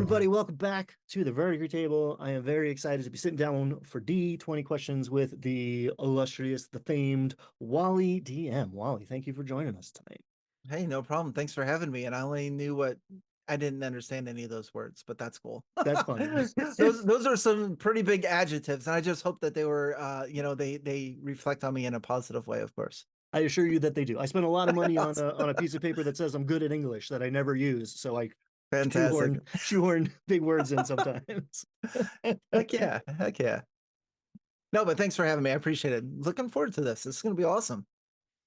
everybody, welcome back to the Vertical Table. I am very excited to be sitting down for D20 questions with the illustrious, the famed Wally DM. Wally, thank you for joining us tonight. Hey, no problem. Thanks for having me. And I didn't understand any of those words, but that's cool. That's fine. Those are some pretty big adjectives, and I just hope that they were they reflect on me in a positive way, of course. I assure you that they do. I spent a lot of money on Awesome. a piece of paper that says I'm good at English that I never use, so I Fantastic. shoehorn big words in sometimes. Heck yeah. Heck yeah. No, but thanks for having me. I appreciate it. Looking forward to this. This is gonna be awesome.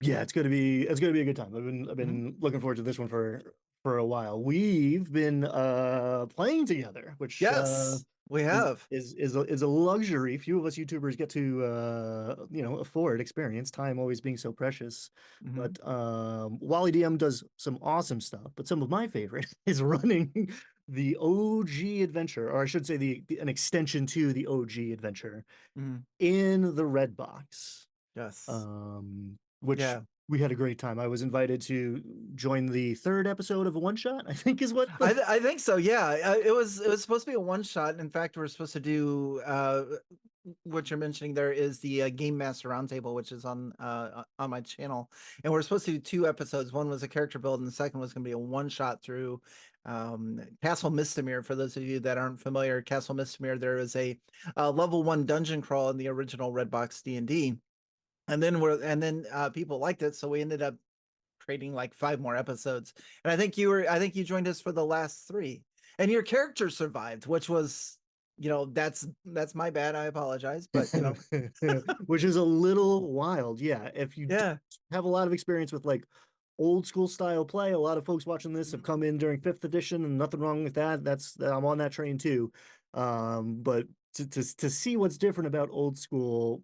Yeah, it's gonna be a good time. I've Mhm. been looking forward to this one for a while. We've been playing together, which Yes, we is have. is a luxury few of us YouTubers get to afford experience, time always being so precious. Mhm. But Wally DM does some awesome stuff, but some of my favorite is running the OG adventure, or I should say an extension to the OG adventure Mhm. in the red box, Yes. which Yeah. we had a great time. I was invited to join the third episode of a one shot, I think is what the I think so. Yeah, it was supposed to be a one shot. In fact, we're supposed to do what you're mentioning there is the Game Master Roundtable, which is on my channel, and we're supposed to do two episodes. One was a character build, and the second was going to be a one shot through Castle Mistamere. For those of you that aren't familiar, Castle Mistamere, there is a level 1 dungeon crawl in the original Redbox D&D, and then people liked it, so we ended up creating like 5 more episodes. And I think you joined us for the last 3. And your character survived, which was, that's my bad. I apologize, but which is a little wild. Yeah, if you don't yeah. have a lot of experience with like old school style play, a lot of folks watching this have Mhm. come in during fifth edition, and nothing wrong with that. I'm on that train too. But to see what's different about old school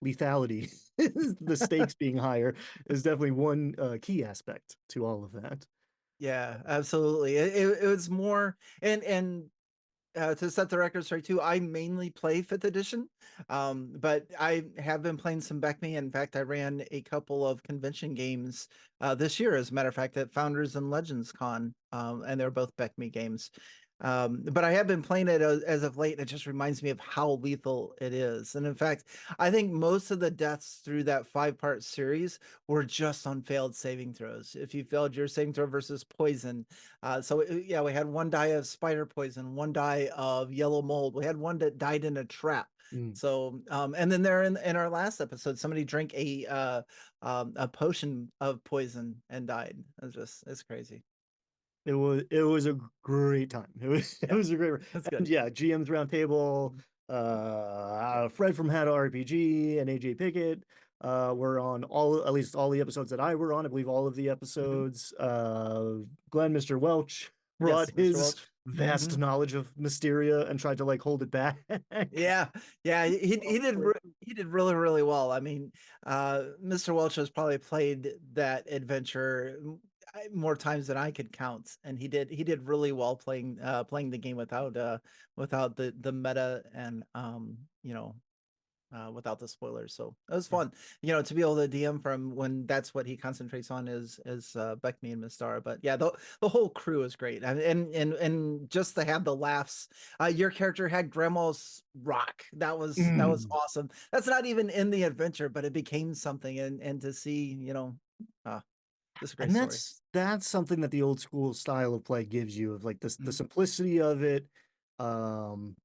lethality, the stakes being higher, is definitely one key aspect to all of that. Yeah, absolutely. It was more and to set the record straight too, I mainly play fifth edition, but I have been playing some Beckme. In fact, I ran a couple of convention games this year, as a matter of fact, at Founders and Legends Con, and they're both Beckme games. But I have been playing it as of late, and it just reminds me of how lethal it is. And in fact, I think most of the deaths through that 5-part series were just on failed saving throws. If you failed your saving throw versus poison, yeah, we had one die of spider poison, one die of yellow mold. We had one that died in a trap. Mm. So, and then there in our last episode, somebody drank a potion of poison and died. It's crazy. It was a great time. It Yeah, was a great that's and good. yeah, GM's Roundtable, Yeah. Fred from Had RPG and AJ Pickett were on all at least all the episodes that I were on. I believe all of the Mhm. episodes. Glenn, Mr. Welch brought Yes, Mr. his Welch. vast Mhm. knowledge of Mysteria and tried to like hold it back. Yeah, yeah, he did really really well. I mean, Mr. Welch has probably played that adventure more times than I could count, and he did really well playing the game without the meta and without the spoilers. So it was fun, to be able to DM from when that's what he concentrates on is Beckme and Mistara. But yeah, the whole crew is great, and just to have the laughs. Your character had Grandma's rock. That was Mm. awesome. That's not even in the adventure, but it became something, and to see, uh, just a great And story. that's something that the old school style of play gives you of like this the Mhm. simplicity of it. Um,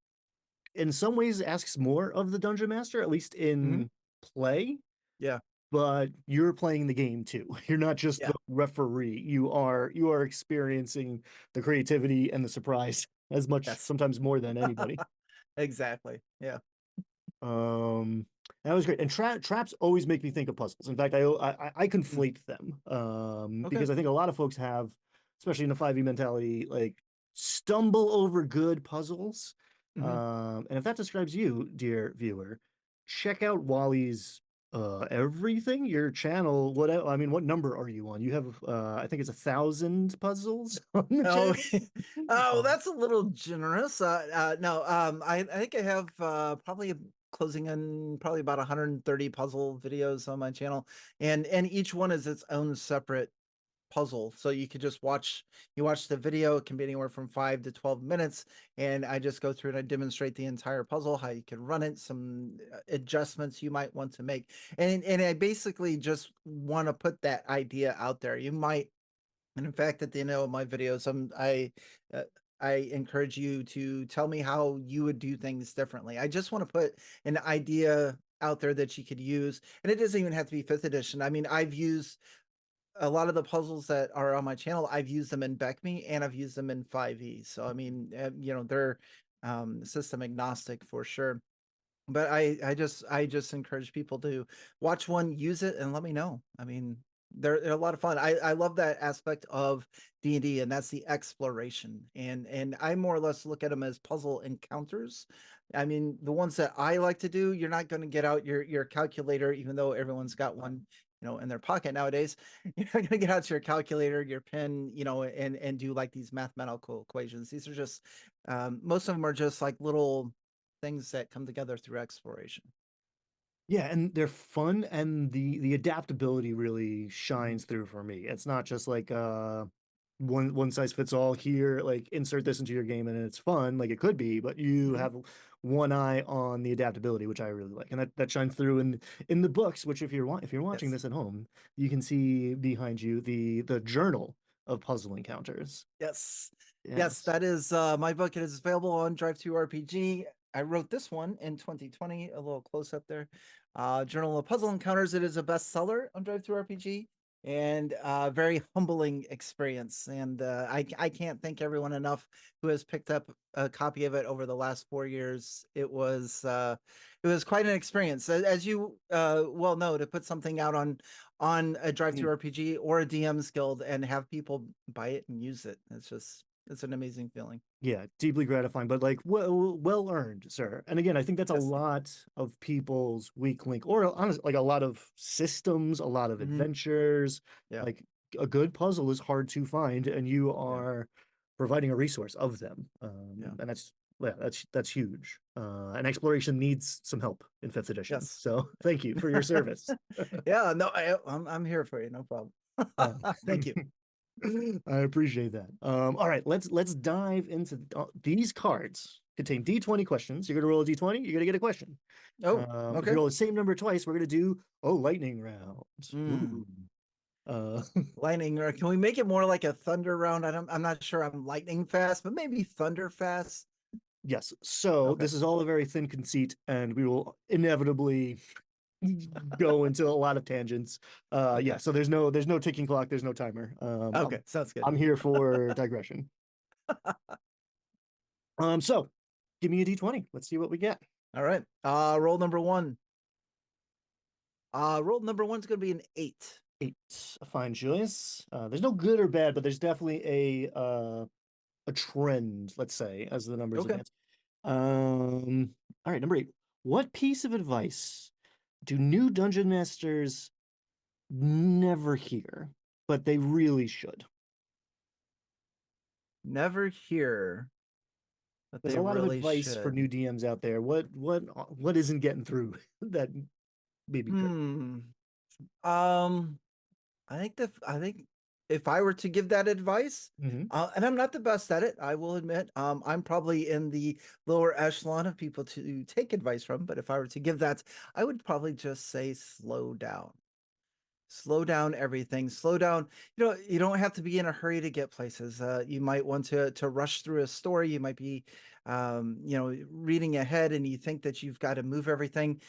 in some ways asks more of the dungeon master, at least Mhm. in play, Yeah, but you're playing the game too. You're not just yeah, the referee. You are experiencing the creativity and the surprise as much, yes, sometimes more than anybody. exactly. Yeah. Um, that was great. And traps always make me think of puzzles. In fact, I Mm. conflate them Okay. because I think a lot of folks have, especially in the 5e mentality, like stumble over good puzzles. Mhm. And if that describes you, dear viewer, check out Wally's everything, your channel. I mean, what number are you on? You have I think it's 1,000 puzzles on the Oh, channel. oh, that's a little generous. No, I think I have probably closing in probably about 130 puzzle videos on my channel, and each one is its own separate. puzzle. So you could just you watch the video, it can be anywhere from 5 to 12 minutes. And I just go through and I demonstrate the entire puzzle, how you can run it, some adjustments you might want to make. And I basically just want to put that idea out there. You might, and in fact, at the end of my videos, uh, I encourage you to tell me how you would do things differently. I just want to put an idea out there that you could use, and it doesn't even have to be fifth edition. I mean, I've used a lot of the puzzles that are on my channel. I've used them in Beckme and I've used them in 5e. So I mean, they're system agnostic for sure. But I just encourage people to watch one, use it, and let me know. I mean, they're a lot of fun. I love that aspect of D&D, and that's the exploration. And I more or less look at them as puzzle encounters. I mean, the ones that I like to do, you're not going to get out your calculator, even though everyone's got one, in their pocket nowadays. You're not going to get out your calculator, your pen, and do like these mathematical equations. These are just most of them are just like little things that come together through exploration. Yeah, and they're fun, and the adaptability really Mhm. shines through for me. It's not just like one size fits all here, like insert this into your game and it's fun, like it could be, but you Mhm. have one eye on the adaptability, which I really like. And that shines through in the books, which if you're watching Yes. this at home, you can see behind you the journal of puzzle encounters. Yes. Yes, Yes. that is my book. It is available on Drive to RPG. I wrote this one in 2020, a little close up there. Journal of Puzzle Encounters. It is a bestseller on Drive to RPG and a very humbling experience. And I can't thank everyone enough who has picked up a copy of it over the last 4 years. It was quite an experience, as you well know, to put something out on a Drive to RPG or a DM's Guild and have people buy it and use it. It's an amazing feeling. Yeah, deeply gratifying, but like well earned, sir. And again, I think that's a Yes. lot of people's weak link, or honestly, like a lot of systems, a lot of Hmm. adventures. Yeah. Like a good puzzle is hard to find, and you Yeah. are providing a resource of them. Yeah. And that's huge. And exploration needs some help in fifth edition. Yes. So thank you for your service. Yeah. No, I'm here for you. No problem. Uh, Thank you. I appreciate that. All right, let's dive into these cards. Contain D20 questions. You're gonna roll a D20. You're gonna get a question. Oh, If you okay. roll the same number twice, we're gonna do lightning round. Hmm. Ooh. Uh, Lightning. Or can we make it more like a thunder round? I'm not sure. I'm lightning fast, but maybe thunder fast. yes. So Okay. this is all a very thin conceit, and we will inevitably go into a lot of tangents. Yeah. Okay. So there's no ticking clock. There's no timer. Okay. Sounds good. I'm here for digression. So give me a D20. Let's see what we get. All right. Roll number one. Roll number one's gonna be an 8. Eight. A fine choice. There's no good or bad, but there's definitely a trend, let's say, as the numbers Okay. advance. All right, number 8. What piece of advice do new dungeon masters never hear, but they really should? Never hear, but There's they a lot of really advice for should. new DMs out there. What isn't getting through that maybe could? Hmm. Um, I think if I were to give that advice, Hmm. and I'm not the best at it, I will admit. I'm probably in the lower echelon of people to take advice from, but if I were to give that, I would probably just say slow down. Slow down everything. Slow down. You don't have to be in a hurry to get places. You might want to rush through a story. You might be, reading ahead, and you think that you've got to move everything.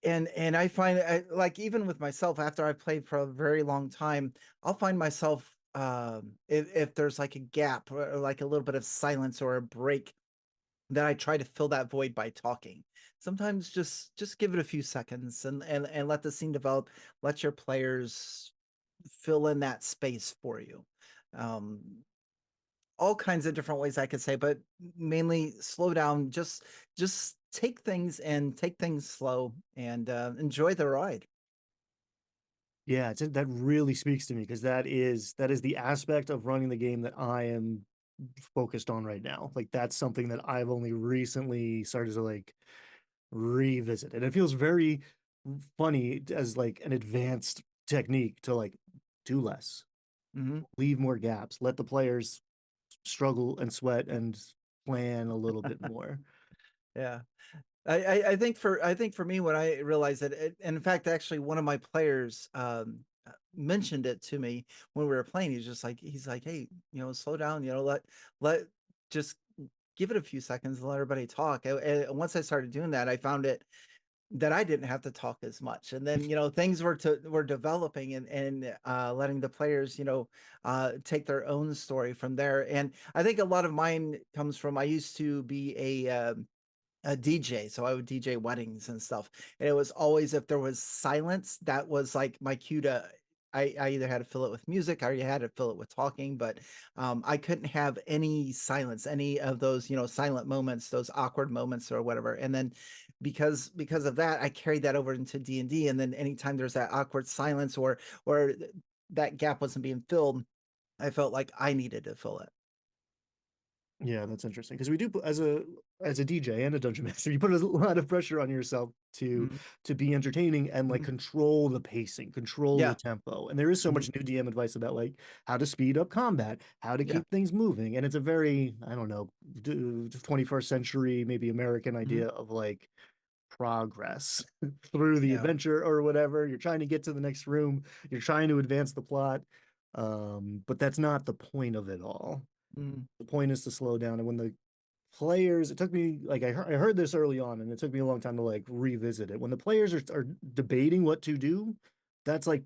And I find like even with myself, after I've played for a very long time, I'll find myself if there's like a gap or like a little bit of silence or a break, then I try to fill that void by talking. Sometimes just give it a few seconds and let the scene develop. Let your players fill in that space for you. Um, all kinds of different ways I could say, but mainly slow down. Just take things slow and enjoy the ride. Yeah, that really speaks to me because that is the aspect of running the game that I am focused on right now. Like that's something that I've only recently started to like revisit. And it feels very funny as like an advanced technique to like do less. Mhm. leave more gaps, let the players struggle and sweat and plan a little bit more. Yeah. I think for me, when I realized that, and in fact, actually, one of my players mentioned it to me when we were playing. He's like, hey, slow down. Let just give it a few seconds and let everybody talk. And once I started doing that, I found it that I didn't have to talk as much. And then, things were developing, and letting the players, take their own story from there. And I think a lot of mine comes from, I used to be a DJ, so I would DJ weddings and stuff. And it was always, if there was silence, that was like my cue to. I either had to fill it with music or you had to fill it with talking, but I couldn't have any silence, any of those, silent moments, those awkward moments or whatever. And then because of that, I carried that over into D&D. And then anytime there's that awkward silence, or that gap wasn't being filled, I felt like I needed to fill it. Yeah, that's interesting because we do put, as a DJ and a dungeon master, you put a lot of pressure on yourself Mhm. to be entertaining and like Mhm. control the pacing, control the Yeah. tempo. And there is so Mhm. much new DM advice about like how to speed up combat, how to Yeah. keep things moving, and it's a very, I don't know, 21st century maybe American Mhm. idea of like progress through the Yeah. adventure or whatever. You're trying to get to the next room, you're trying to advance the plot. But that's not the point of it all. Mhm. The point is to slow down. And when the players, it took me like I heard this early on, and it took me a long time to like revisit it. When the players are debating what to do, that's like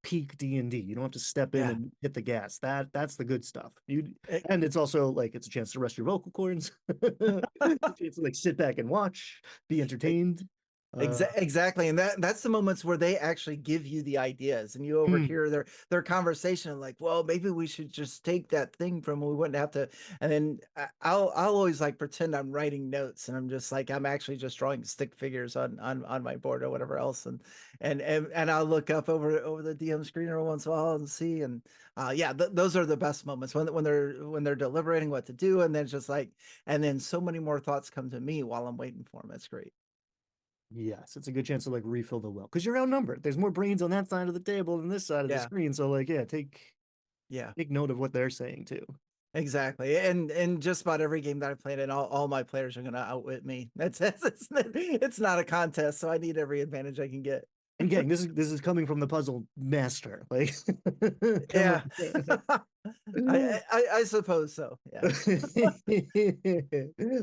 peak D&D. You don't have to step in Yeah. and hit the gas. That's the good stuff. You E and it's also like it's a chance to rest your vocal cords. It's like sit back and watch, be e entertained. Uh, exactly, and that's the moments where they actually give you the ideas, and you mm, overhear their conversation, like, "Well, maybe we should just take that thing from we wouldn't have to." And then I'll always, like, pretend I'm writing notes, and I'm just like, I'm actually just drawing stick figures on my board or whatever else, and I'll look up over the DM screen every once in a while and see. And yeah, those are the best moments when they're deliberating what to do, and then it's just like, and then so many more thoughts come to me while I'm waiting for them. It's great. yes, it's a good chance to like refill the well because you're outnumbered. There's more brains on that side of the table than this side of the Yeah, screen. So like, yeah, yeah. take note of what they're saying too. Exactly, and just about every game that I played in, all my players are gonna outwit me. It's not a contest, so I need every advantage I can get. And gang, this is coming from the puzzle master. Like, come Yeah. on. I suppose so, yeah.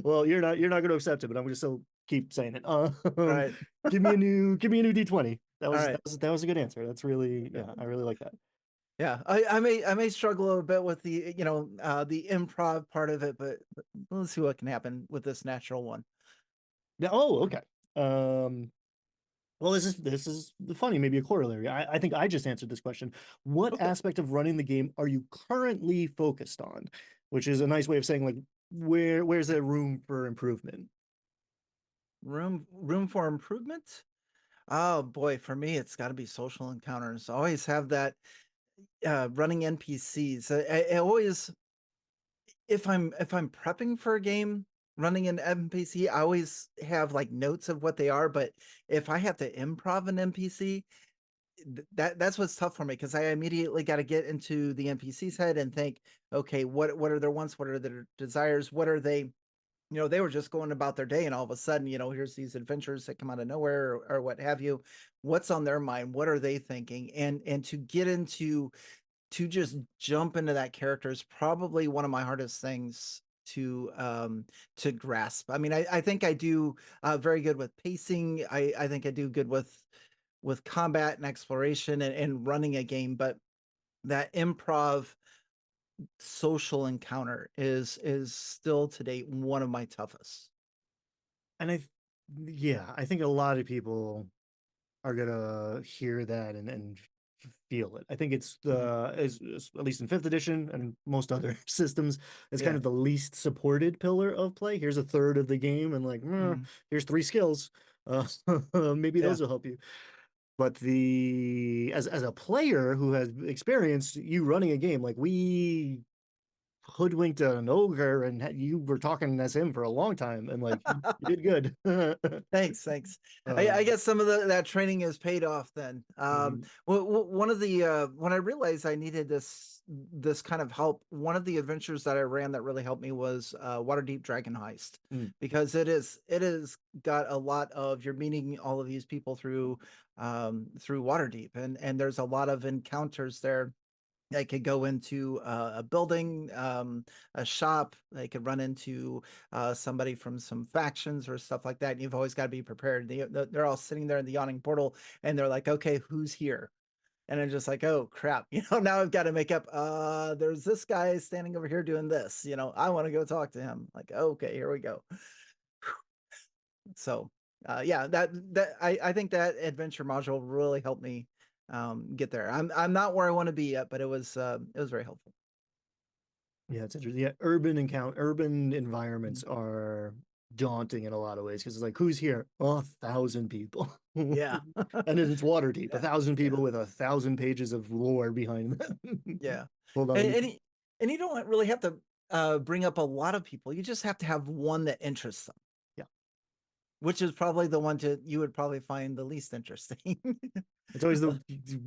Well, you're not going to accept it, but I'm just still keep saying it. Right. Give me a new D20. Alright. That was a good answer. That's really Yeah. yeah, I really like that. Yeah, I may struggle a bit with the improv part of it, but let's see what can happen with this natural one. Yeah. Oh, okay. Um, well, this is funny, maybe a corollary. I think I just answered this question. What Okay. aspect of running the game are you currently focused on? Which is a nice way of saying like where's there room for improvement? Room for improvement? Oh boy, for me, it's gotta be social encounters. I always have that running NPCs. I always, if I'm prepping for a game, running an NPC, I always have like notes of what they are. But if I have to improv an NPC, that's what's tough for me, because I immediately got to get into the NPC's head and think, okay, what are their wants, what are their desires, what are they? They were just going about their day, and all of a sudden, here's these adventures that come out of nowhere, or what have you. What's on their mind? What are they thinking? And to get into to just jump into that character is probably one of my hardest things to grasp. I mean, I think I do very good with pacing. I think I do good with combat and exploration, and running a game, but that improv social encounter is still to date one of my toughest. And yeah, I think a lot of people are gonna hear that and feel it. I think it's Mhm. at least in fifth edition and most other systems, it's kind Yeah. of the least supported pillar of play. Here's a third of the game, and like, Mhm. here's three skills. Uh, maybe Yeah. those will help you. But the as a player who has experienced you running a game, like we hoodwinked an ogre and you were talking as him for a long time, and like you did good. Thanks, thanks. I um, guess some of that training has paid off then. mhm, One of the when I realized I needed this kind of help, one of the adventures that I ran that really helped me was Waterdeep Dragon Heist, mm, because it is got a lot of, you're meeting all of these people through Waterdeep, and there's a lot of encounters there. They could go into a building, a shop. They could run into somebody from some factions or stuff like that. And you've always got to be prepared. They're all sitting there in the yawning portal, and they're like, "Okay, who's here?" And I'm just like, "Oh crap!" Now I've got to make up. There's this guy standing over here doing this. I want to go talk to him. Like, okay, here we go. So, yeah, I think that adventure module really helped me get there. I'm not where I want to be yet, but it was very helpful. yeah, it's interesting. Yeah, urban Mhm. environments are daunting in a lot of ways because it's like, who's here? Oh, 1,000 people. And Yeah. it's Waterdeep, a Yeah. thousand Yeah. people with 1,000 pages of lore behind them. Yeah. Hold on, And let me. you don't really have to bring up a lot of people. You just have to have one that interests them, Yeah, which is probably the one you would probably find the least interesting. it's always the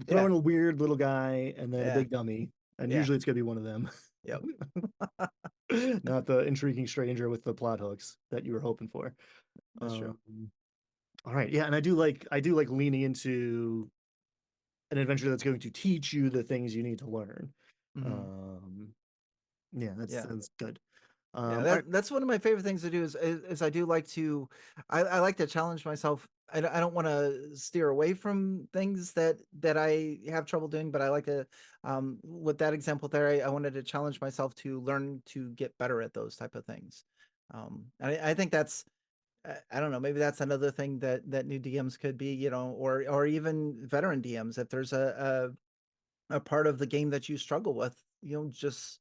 throw Yeah. in a weird little guy and then a Yeah. big dummy, and Yeah. usually it's gonna be one of them, Yep. not the intriguing stranger with the plot hooks that you were hoping for. That's true. Um, all right, yeah, and I do like leaning into an adventure that's going to teach you the things you need to learn. Hmm. Um, yeah, Yeah. that's good. Yeah, All right, that's one of my favorite things to do is I do like to I like to challenge myself. I don't want to steer away from things that I have trouble doing, but I like to with that example there, I wanted to challenge myself to learn to get better at those type of things. And I think that's I don't know, maybe that's another thing that new DMs could be, or even veteran DMs. If there's a part of the game that you struggle with, just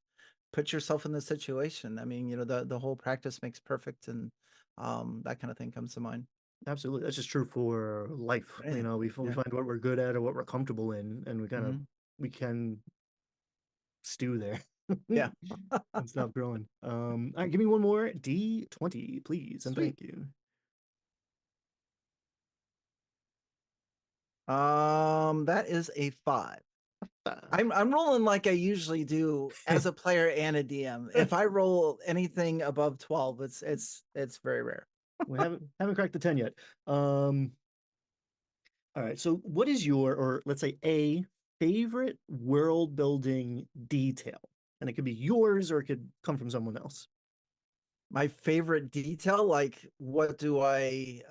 put yourself in the situation. I mean, the whole practice makes perfect, and that kind of thing comes to mind absolutely. That's just true for life. for anything. We Yeah. find what we're good at or what we're comfortable in, and Hmm. we can stew there Yeah. and stop growing. All right, give me one more D20, please, and Sweet. thank you. That is a 5. Uh, I'm rolling like I usually do as a player and a DM. If I roll anything above 12, it's very rare. we haven't cracked the 10 yet. Um, all right, so what is your, or let's say a favorite world building detail? And it could be yours or it could come from someone else. My favorite detail, like what do I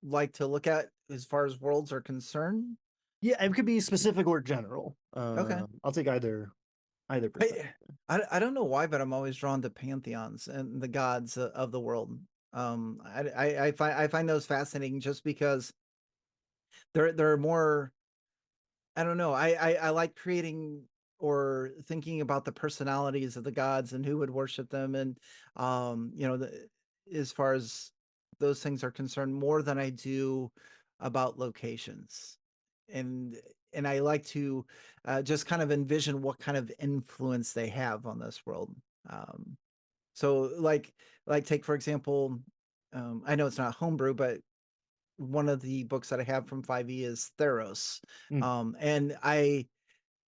like to look at as far as worlds are concerned? Yeah, it could be specific or general. Okay. I'll take either perspective. I don't know why, but I'm always drawn to pantheons and the gods of the world. I find those fascinating just because they're more. I don't know. I like creating or thinking about the personalities of the gods and who would worship them, and as far as those things are concerned, more than I do about locations, and and I like to just kind of envision what kind of influence they have on this world. Um, so like take for example, I know it's not homebrew, but one of the books that I have from 5e is Theros. Mm, And I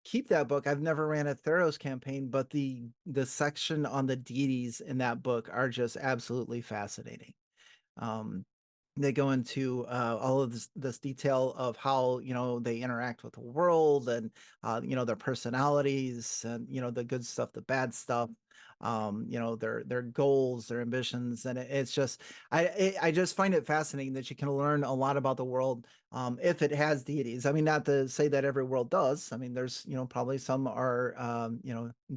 keep that book. I've never ran a Theros campaign, but the section on the deities in that book are just absolutely fascinating. Um, they go into all of this detail of how they interact with the world, and their personalities, and the good stuff, the bad stuff, their goals, their ambitions, and it's just I just find it fascinating that you can learn a lot about the world if it has deities. I mean, not to say that every world does. I mean, there's probably some are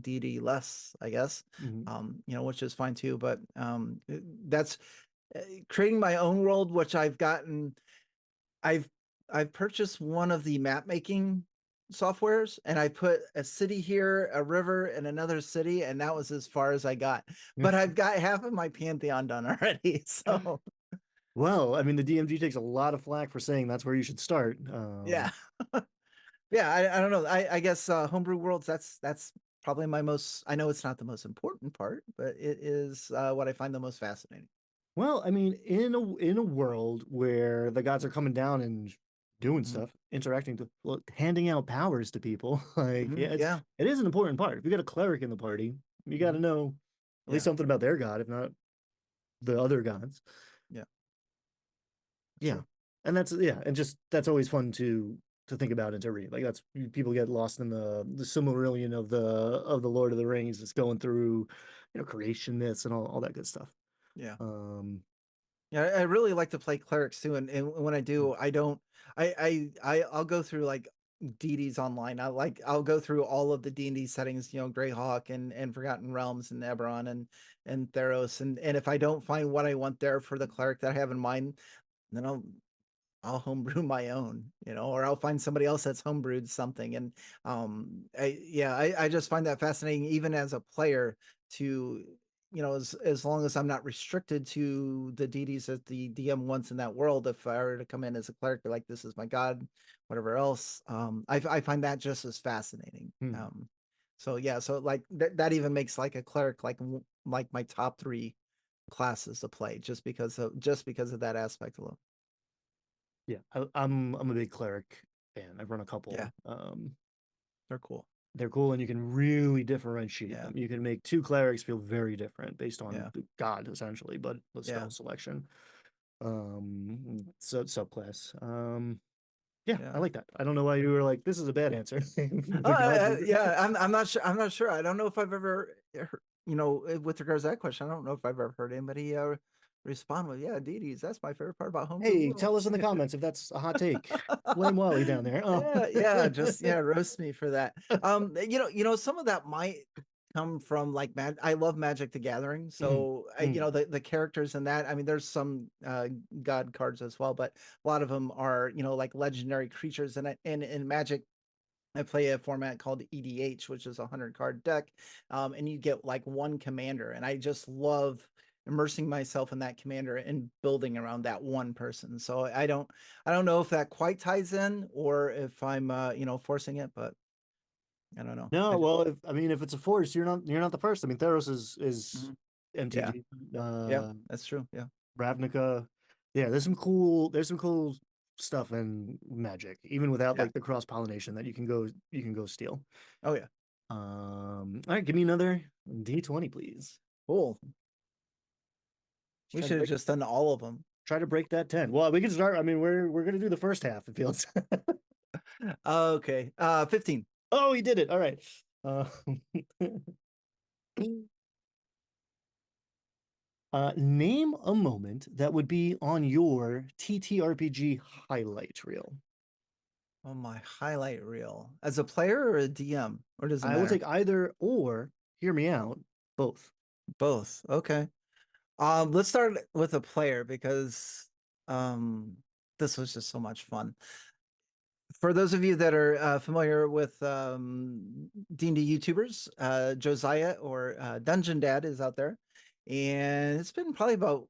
deity less, I guess, mhm. which is fine too, but that's uh, creating my own world, which I've I've purchased one of the map making softwares, and I put a city here, a river, and another city, and that was as far as I got. But I've got half of my pantheon done already. So Well, I mean, the DMG takes a lot of flack for saying that's where you should start. yeah. Yeah, I don't know. I guess homebrew worlds, that's Probably my most. I know it's not the most important part, but it is what I find the most fascinating. Well, I mean, in a world where the gods are coming down and doing Mhm. stuff, interacting to, well, handing out powers to people, like, Mhm. yeah, Yeah. it is an important part. If you got a cleric in the party, you got to Mhm. know at least Yeah. something about their god, if not the other gods. Yeah. Yeah. True. And that's, yeah, and just that's always fun to think about and to read. Like that's people get lost in the Silmarillion of the Lord of the Rings, just going through, creation myths and all that good stuff. Yeah. Um, Yeah, I really like to play clerics too, and when I do, I don't. I'll go through like deities online. I'll go through all of the D&D settings, Greyhawk and Forgotten Realms and Eberron and Theros, and if I don't find what I want there for the cleric that I have in mind, then I'll homebrew my own, or I'll find somebody else that's homebrewed something. And I just find that fascinating, even as a player, to as long as I'm not restricted to the deities that the DM wants in that world. If I were to come in as a cleric, be like, this is my god, whatever else, I find that just as fascinating. hmm. So yeah, so like that even makes like a cleric like my top three classes to play just because of that aspect alone. Yeah, I'm a big cleric fan. I've run a Yeah, couple. they're cool. They're cool, and you can really differentiate Yeah. them. You can make two clerics feel very different based on Yeah. the god, essentially, but the Yeah. spell selection. Subclass. Yeah, I Yeah. like that. I don't know why you were like, this is a bad answer. Oh, The gods are yeah. I'm not sure. I'm not sure. I don't know if I've ever, with regards to that question, I don't know if I've ever heard anybody respond with, "Yeah, deities. That's my favorite part about homebrew Hey, world." tell us in the comments if that's a hot take. Blame Wally down there. Oh. Yeah, yeah. Just roast me for that. Some of that might come from like I love Magic the Gathering, Mm, so mm. the characters in that. I mean, there's some god cards as well, but a lot of them are like legendary creatures, and in Magic I play a format called EDH, which is a 100 card deck, and you get like one commander, and I just love immersing myself in that commander and building around that one person. So I don't know if that quite ties in or if I'm forcing it, but I don't know. No, well, if it's a force, you're not the first. I mean, Theros is Mhm. Yeah, MTG. yeah, that's true. Yeah, Ravnica. Yeah, there's some cool stuff in Magic, even without yeah. like the cross pollination that you can go steal. Oh yeah, All right, give me another D20, please. cool. We Try to should have break just done all of them. try to break that 10. Well, we can start. I mean, we're gonna do the first half, it feels. Okay, 15. Oh, he did it. All right. Uh, name a moment that would be on your TTRPG highlight reel. Oh, my highlight reel as a player or a DM, or does it I will matter? take either or. Hear me out. Both. Both. Okay. Let's start with a player because um, this was just so much fun. For those of you that are familiar with D&D YouTubers, Josiah or Dungeon Dad is out there, and it's been probably about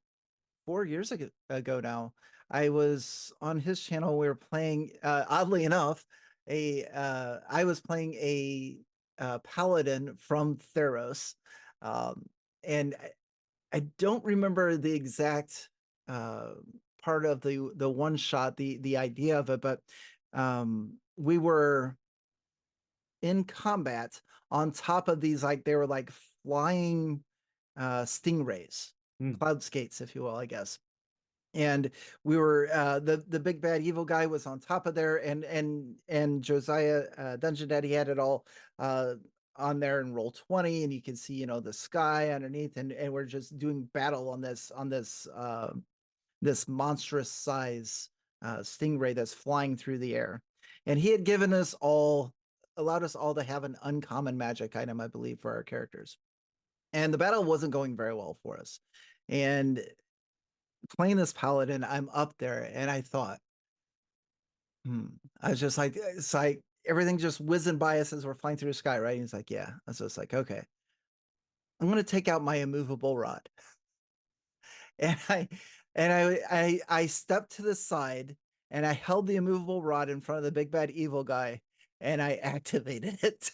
4 years ago now. I was on his channel. We were playing, oddly enough, I was playing a paladin from Theros, um, and I don't remember the exact uh, part of the one shot, the idea of it, but we were in combat on top of these, like they were like flying stingrays, Hmm. cloud skates, if you will, I guess. And we were the big bad evil guy was on top of there, and Josiah Dungeon Daddy had it all uh, on there in roll 20, and you can see the sky underneath, and we're just doing battle on this monstrous size stingray that's flying through the air. And he had allowed us all to have an uncommon magic item, I believe, for our characters. And the battle wasn't going very well for us. And playing this paladin, I'm up there, and I thought, hmm. I was just like, it's like everything just whizzing by us as we're flying through the sky, right? And he's like, yeah. I was just like, okay, I'm gonna take out my immovable rod. And I stepped to the side and I held the immovable rod in front of the big bad evil guy and I activated it.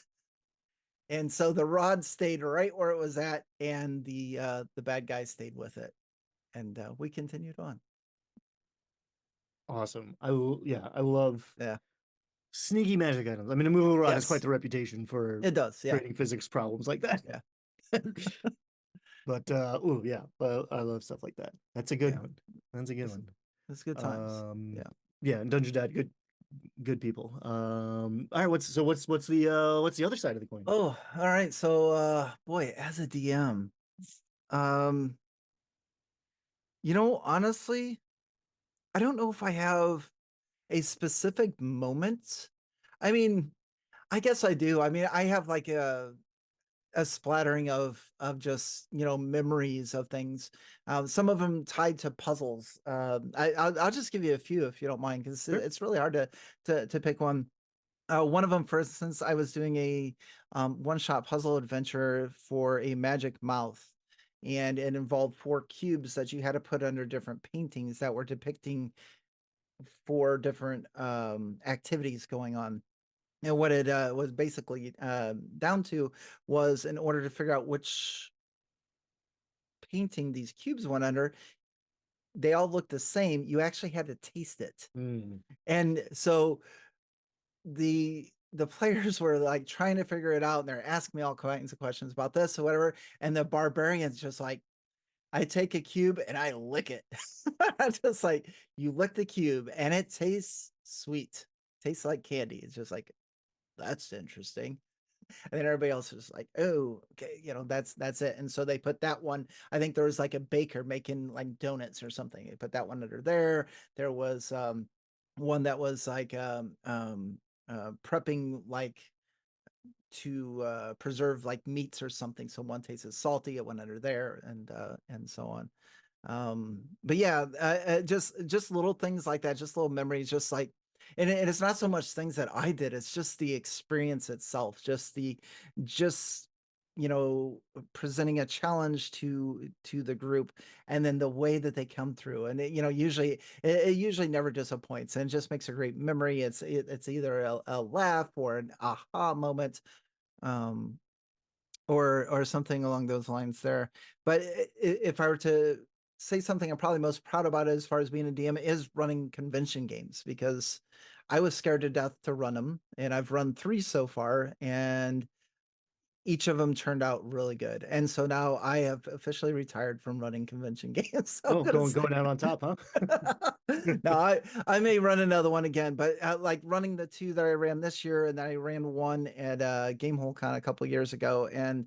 And so the rod stayed right where it was at, and the bad guy stayed with it, and we continued on. Awesome. Yeah, I love Yeah. sneaky magic items. I mean, Immovable Rod has quite Yes, the reputation for it does. Yeah. creating physics problems like that. Yeah. But oh yeah, but I love stuff like that. That's a good Yeah. one. That's a good It's, one. it's good times. Yeah. Yeah, and Dungeon Dad, good people. All right, what's the other side of the coin? Oh, all right. So, boy, as a DM, um, honestly, I don't know if I have a specific moment. I mean, I guess I do. I mean, I have like a splattering of just memories of things. Some of them tied to puzzles. I'll just give you a few if you don't mind, because Sure. it's really hard to pick one. One of them, for instance, I was doing a one-shot puzzle adventure for a magic mouth, and it involved 4 cubes that you had to put under different paintings that were depicting 4 different activities going on. And what it was basically down to was, in order to figure out which painting these cubes went under, they all looked the same. You actually had to taste it. Mm. And so the players were like trying to figure it out, and they're asking me all kinds of questions about this or whatever. And the barbarian's just like, I take a cube and I lick it. I'm just like, you lick the cube and it tastes sweet, tastes like candy. It's just like, that's interesting. And then everybody else was like, oh, okay, that's it. And so they put that one. I think there was like a baker making like donuts or something. They put that one under there. There was one that was like prepping like to preserve like meats or something. So one tasted salty, it went under there, and so on. But yeah, just little things like that, just little memories, just like, and it's not so much things that I did, it's just the experience itself, just presenting a challenge to the group, and then the way that they come through, and it usually never disappoints, and it just makes a great memory. It's either a laugh or an aha moment, um or something along those lines there. But if I were to say something I'm probably most proud about as far as being a DM, is running convention games, because I was scared to death to run them, and I've run 3 so far, and each of them turned out really good. And so now I have officially retired from running convention games. So I'm Oh, gonna going say out on top, huh? no, I may run another one again, but like running the 2 that I ran this year, and then I ran one at Gamehole Con a couple years ago, and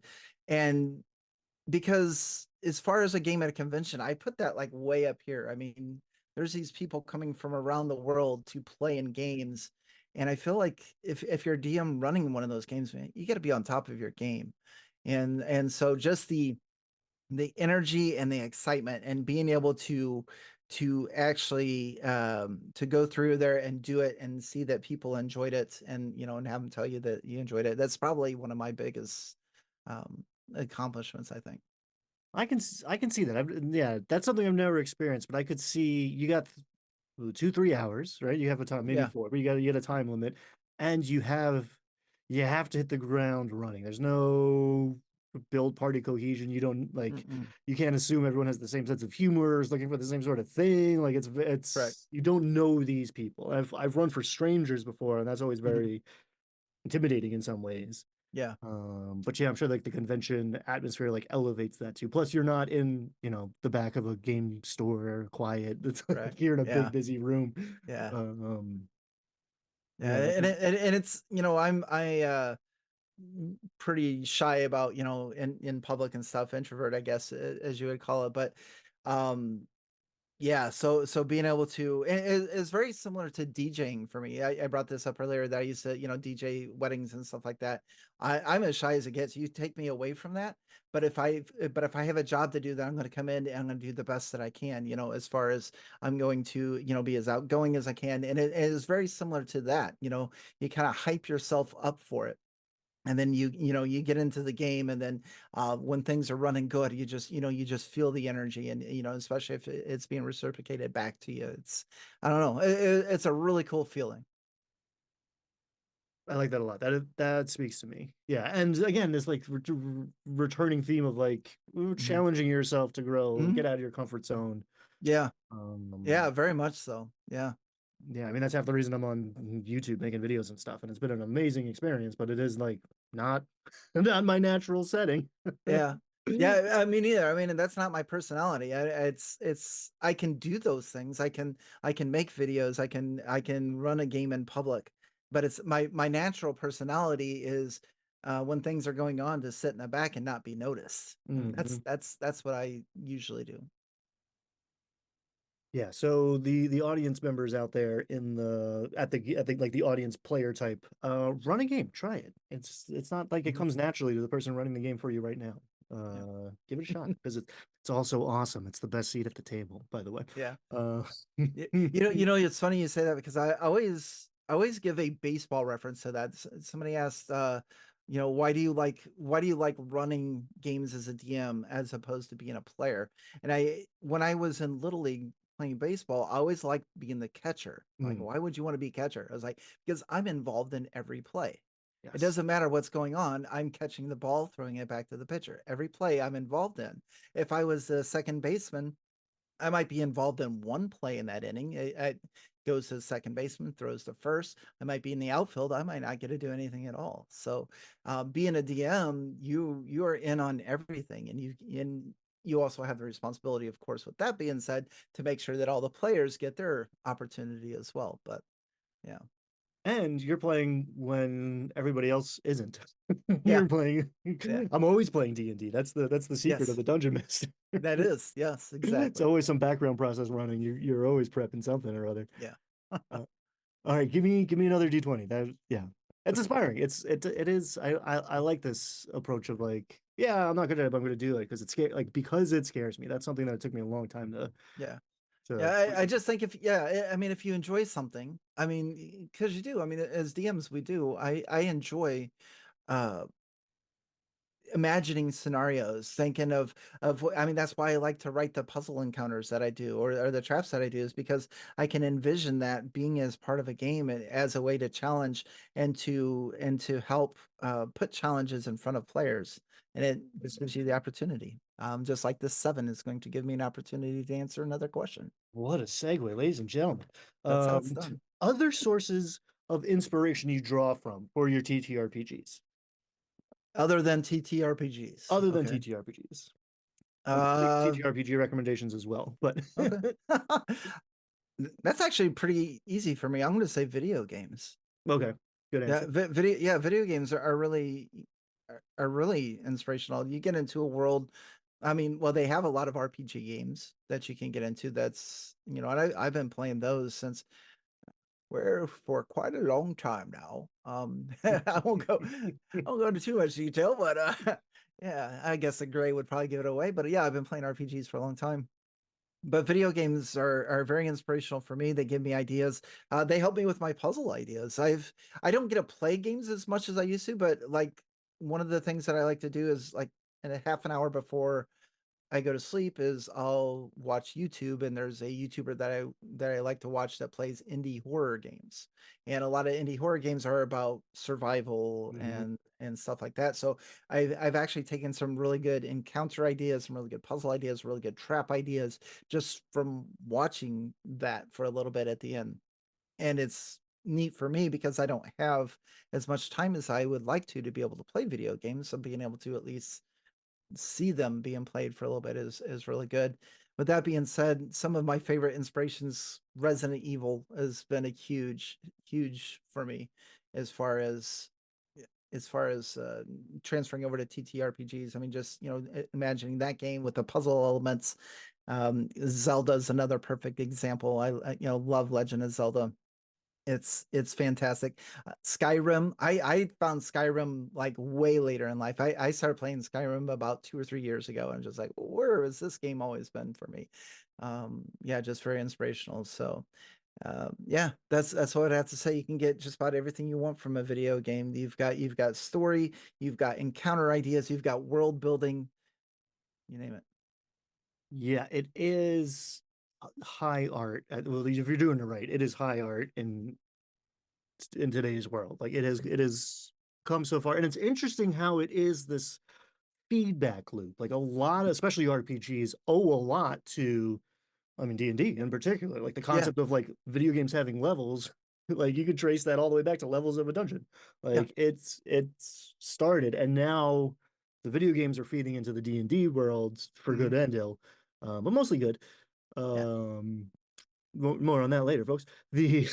because as far as a game at a convention, I put that like way up here. I mean, there's these people coming from around the world to play in games, and I feel like if you're a DM running one of those games, man, you got to be on top of your game, and so just the energy and the excitement, and being able to actually to go through there and do it and see that people enjoyed it, and and have them tell you that you enjoyed it, that's probably one of my biggest um accomplishments, I think. I can see that. Yeah, that's something I've never experienced, but I could see you got 2 3 hours, right? You have a time, maybe Yeah. 4, but you get a time limit, and you have to hit the ground running. There's no build party cohesion. You don't like Mm-mm. you can't assume everyone has the same sense of humor, is looking for the same sort of thing. Like Correct. you don't know these people. I've run for strangers before, and that's always Mhm. very intimidating in some ways. Yeah. But yeah, I'm sure like the convention atmosphere like elevates that too. Plus, you're not in, the back of a game store, quiet. It's like Correct. you're in a big Yeah. busy room. Yeah. Um, Yeah. yeah, And it's pretty shy about in public and stuff, introvert, I guess, as you would call it, but um yeah, so being able to, is very similar to DJing for me. I brought this up earlier that I used to, DJ weddings and stuff like that. I'm as shy as it gets. You take me away from that, but if I have a job to do, that I'm going to come in and I'm going to do the best that I can. As far as I'm going to, be as outgoing as I can, and it is very similar to that. You kind of hype yourself up for it, and then you get into the game, and then when things are running good, you just feel the energy, and especially if it's being reciprocated back to you, it's, I don't know, it's a really cool feeling. I like that a lot. That speaks to me. Yeah, and again, this like returning theme of like Mhm. challenging yourself to grow, Mhm. get out of your comfort zone. Yeah. Yeah, Um, very much so. Yeah. yeah, I mean that's half the reason I'm on YouTube making videos and stuff, and it's been an amazing experience. But it is like not not my natural setting. Yeah. Yeah, I mean neither. I mean, and that's not my personality. It's I can do those things. I can make videos. I can run a game in public. But it's my natural personality is when things are going on to sit in the back and not be noticed. And that's Mhm. that's what I usually do. Yeah, so the audience members out there in the at the like the audience player type, run a game, try it. It's not like it Mhm. comes naturally to the person running the game for you right now. Yeah. Give it a shot because it's also awesome. It's the best seat at the table, by the way. Yeah. Uh, You know, it's funny you say that because I always give a baseball reference to that. Somebody asked, why do you like running games as a DM as opposed to being a player? And when I was in Little League playing baseball, I always liked being the catcher. Like, mm, why would you want to be catcher? I was like, because I'm involved in every play. It yes. doesn't matter what's going on. I'm catching the ball, throwing it back to the pitcher. Every play I'm involved in. If I was the second baseman, I might be involved in one play in that inning. It goes to the second baseman, throws to first. I might be in the outfield. I might not get to do anything at all. So, being a DM, you are in on everything, and you also have the responsibility, of course. With that being said, to make sure that all the players get their opportunity as well. But yeah, And you're playing when everybody else isn't. yeah, You're playing. yeah, I'm always playing D&D. That's the secret of yes, the dungeon master. that is yes, It's exactly, always some background process running. You're always prepping something or other. yeah, Uh, all right, give me another D20. That yeah. It's inspiring. It is I like this approach of like, yeah, I'm not good at it, but I'm gonna do it because because it scares me. That's something that took me a long time yeah. to Yeah, I just think if yeah, I mean, if you enjoy something, I mean, because you do. I mean, as DMs, we do. I enjoy uh imagining scenarios, thinking I mean, that's why I like to write the puzzle encounters that I do, or the traps that I do, is because I can envision that being as part of a game as a way to challenge and to help put challenges in front of players, and it just gives you the opportunity. Just like this 7 is going to give me an opportunity to answer another question. what a segue, ladies and gentlemen. That's how it's done. Other sources of inspiration you draw from for your TTRPGs, Other than TTRPGs. other than Okay. TTRPGs. I'm gonna make Uh, TTRPG recommendations as well, but okay. That's actually pretty easy for me. I'm going to say video games. okay, good Yeah, answer. video games are really inspirational. You get into a world. I mean, well, they have a lot of RPG games that you can get into. And I've been playing those since where for quite a long time now. I won't go into too much detail, but yeah, I guess the gray would probably give it away. But yeah, I've been playing RPGs for a long time. But video games are very inspirational for me. They give me ideas. They help me with my puzzle ideas. I don't get to play games as much as I used to, but like one of the things that I like to do is like in a half an hour before I go to sleep is I'll watch YouTube, and there's a YouTuber that I like to watch that plays indie horror games. And a lot of indie horror games are about survival Mhm. and stuff like that. So I've actually taken some really good encounter ideas, some really good puzzle ideas, really good trap ideas just from watching that for a little bit at the end. And it's neat for me because I don't have as much time as I would like to be able to play video games. So being able to at least see them being played for a little bit is really good. With that being said, some of my favorite inspirations, Resident Evil has been a huge for me as far as transferring over to TTRPGs. I mean, just imagining that game with the puzzle elements. Zelda's another perfect example. I love Legend of Zelda. It's fantastic. Skyrim, I found Skyrim like way later in life. I started playing Skyrim about 2 or 3 years ago, and just like, where has this game always been for me? Yeah, just very inspirational. So, yeah, that's what I have to say. You can get just about everything you want from a video game. You've got story, you've got encounter ideas, you've got world building, you name it. Yeah, it is high art. Well, if you're doing it right, it is high art, and in today's world. Like it has come so far, and it's interesting how it is this feedback loop. Like a lot, of, especially RPGs, owe a lot to, I mean, D&D in particular. Like the Yeah, concept of like video games having levels, like you could trace that all the way back to levels of a dungeon. yeah, Like it's started, and now the video games are feeding into the D&D world for hmm good and ill, but mostly good. yeah. Um, more on that later, folks. The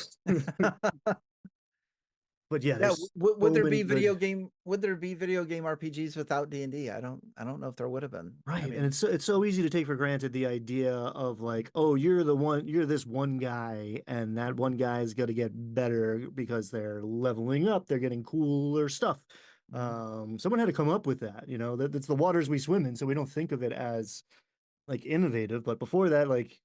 but yeah, Yeah, there's so many good. would there be video game RPGs without D&D? I don't know if there would have been. I Right. And mean, it's so easy to take for granted the idea of like, oh, you're the one, you're this one guy, and that one guy is gonna get better because they're leveling up, they're getting cooler stuff. mhm, Someone had to come up with that, you know, that's the waters we swim in, so we don't think of it as like innovative. But before that, like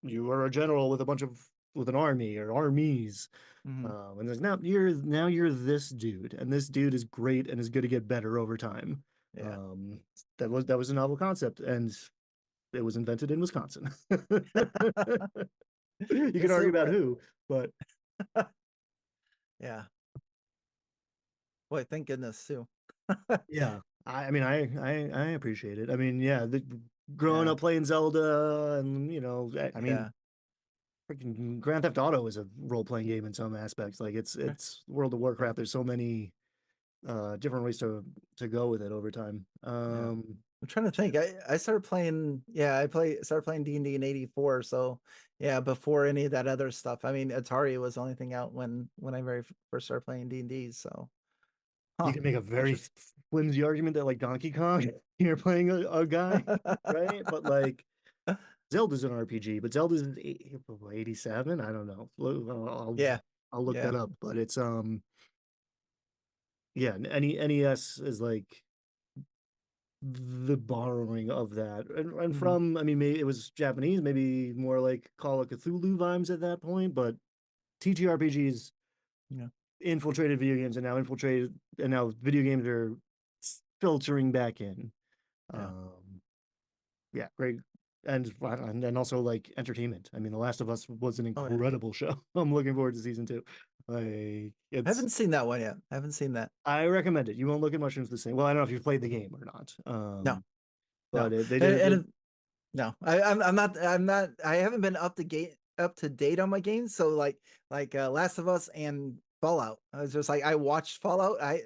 you are a general with a bunch of with an army or armies. mhm, And there's now you're this dude, and this dude is great and is going to get better over time. yeah. Um, that was a novel concept, and it was invented in Wisconsin. You can Yes, argue it about was. who, but Yeah. Boy, thank goodness too. yeah, I mean, I appreciate it. I mean, yeah, growing Yeah, up playing Zelda, and you know, I mean, yeah, freaking Grand Theft Auto is a role playing game in some aspects. Like sure, it's World of yeah, Warcraft. There's so many different ways to go with it over time. yeah. I'm trying to think. I started playing. Yeah, started playing D&D in '84. So yeah, before any of that other stuff. I mean, Atari was the only thing out when I first started playing D&D. So, You huh? can make a very Interesting. flimsy argument that like Donkey Kong, you're playing a guy, right? But like Zelda's an RPG, but Zelda's 87. I don't know. Yeah, I'll look yeah. that up. But it's yeah, any NES is like the borrowing of that, and Hmm. from I mean maybe it was Japanese, maybe more like Call of Cthulhu vibes at that point, but TTRPGs Yeah, infiltrated video games and now video games are filtering back in. yeah. Um, yeah, great. And then also like entertainment. I mean, The Last of Us was an Oh yeah. incredible show. I'm looking forward to season two. I It's haven't seen that one yet. I haven't seen that. I recommend it. You won't look at mushrooms the same. Well, I don't know if you've played the game or not. No, But no, they and, did it. no. I'm not. I haven't been up to date on my games. So Last of Us and Fallout. I was just like I watched Fallout. I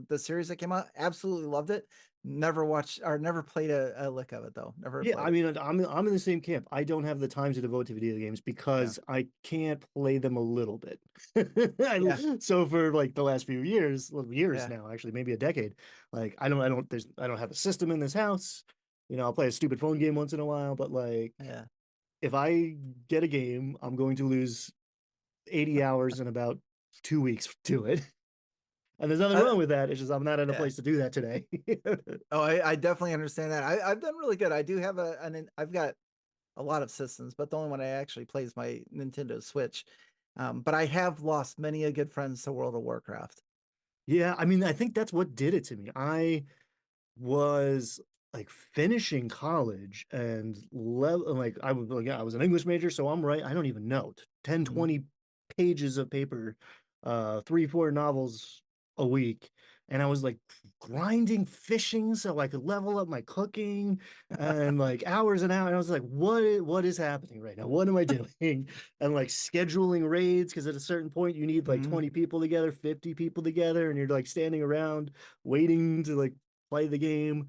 the series that came out. Absolutely loved it. Never watched or never played a lick of it though. Never Yeah, played I it. mean, I'm in the same camp. I don't have the time to devote to video games Yeah, because I can't play them a little bit. yeah, So for like the last few years, well, years yeah, now, actually, maybe a decade, like I don't have a system in this house. You know, I'll play a stupid phone game once in a while, but like yeah. if I get a game, I'm going to lose 80 hours in about 2 weeks to it. And there's nothing I, wrong with that. It's just I'm not in a yeah. place to do that today. Oh, I definitely understand that. I've done really good. I do have I've got a lot of systems, but the only one I actually play is my Nintendo Switch. But I have lost many a good friends to World of Warcraft. Yeah, I mean, I think that's what did it to me. I was like finishing college and like I was like, yeah, I was an English major, so I'm right. I don't even know 10, Mhm. 20 pages of paper, 3, 4 novels a week. And I was like grinding fishing so I could level up my cooking and like hours and hours. And I was like, what is happening right now? What am I doing? And like scheduling raids because at a certain point you need like Mhm. 20 people together, 50 people together, and you're like standing around waiting to like play the game.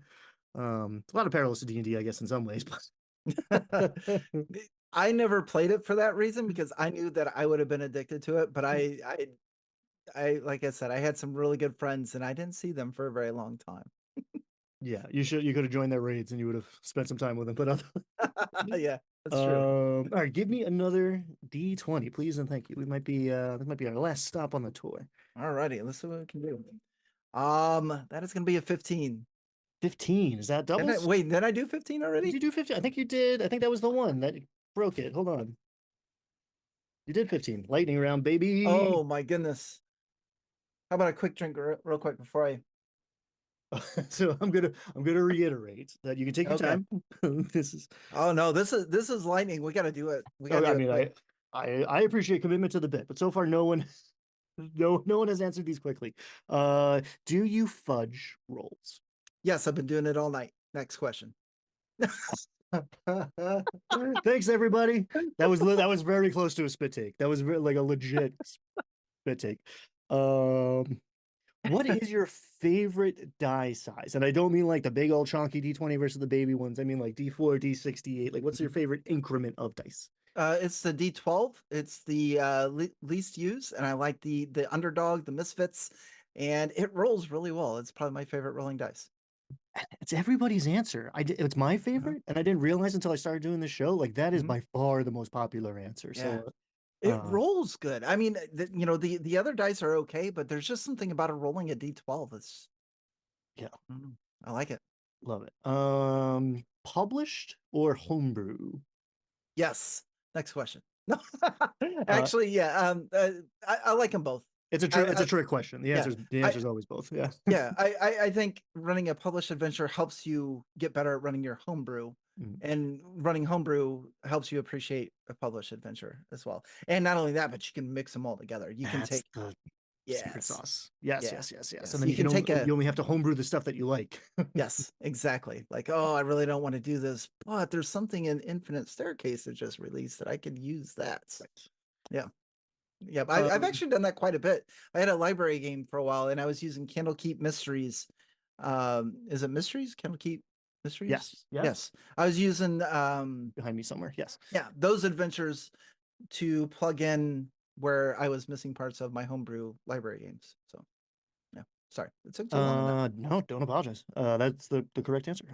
It's a lot of parallels to D&D, I guess, in some ways. But I never played it for that reason because I knew that I would have been addicted to it. But like I said, I had some really good friends, and I didn't see them for a very long time. yeah, you could have joined their raids and you would have spent some time with them. But Yeah, that's true. all right, give me another D20, please and thank you. We might be this might be our last stop on the tour. Alrighty, let's see what we can do. That is going to be a 15. 15, is that doubles? Wait, did I do 15 Did you already? do 15? I think you did. I think that was the one that broke it. Hold on. You did 15. Lightning round, baby. Oh my goodness. How about a quick drink real quick before I So I'm gonna reiterate that you can take your Okay. time. This is Oh no, this is lightning. We got to do it. We got oh, to I do it mean quick. I appreciate commitment to the bit, but so far no one No one has answered these quickly. Do you fudge rolls? Yes, I've been doing it all night. Next question. Thanks, everybody. That was very close to a spit take. That was like a legit spit take. Um, what is your favorite die size? And I don't mean like the big old chunky D20 versus the baby ones. I mean like D4, D68. Like, what's your favorite increment of dice? It's the D12. It's the least used, and I like the underdog, the misfits, and it rolls really well. It's probably my favorite rolling dice. It's everybody's answer. It's my Uh-huh. favorite, and I didn't realize until I started doing the show. Like, that is Mhm. by far the most popular answer. Yeah, So, it rolls good. I mean, the other dice are okay, but there's just something about it rolling a D12. It's yeah, I don't know. I like it. love it. Published or homebrew? Yes. Next question. No, Uh, actually, yeah. I like them both. it's a I trick question. yeah. The I answer is always both. Yeah. Yeah, I think running a published adventure helps you get better at running your homebrew, Mm, and running homebrew helps you appreciate a published adventure as well. And not only that, but you can mix them all together. You can that's take the secret yes, sauce. Yes, yeah, yes, yes, yes. And yes. then You can take a you only have to homebrew the stuff that you like. yes, exactly. Like, oh, I really don't want to do this, but there's something in Infinite Staircase that just released that I could use that. Right. Yeah. Yeah, I've Um, actually done that quite a bit. I had a library game for a while, and I was using Candlekeep Mysteries. Is it Mysteries? Candlekeep Mysteries? yes, yes. Yes. I was using Behind me somewhere. Yes. yeah, those adventures to plug in where I was missing parts of my homebrew library games. So yeah. Sorry. It took too long on that. No, don't apologize. That's the correct answer.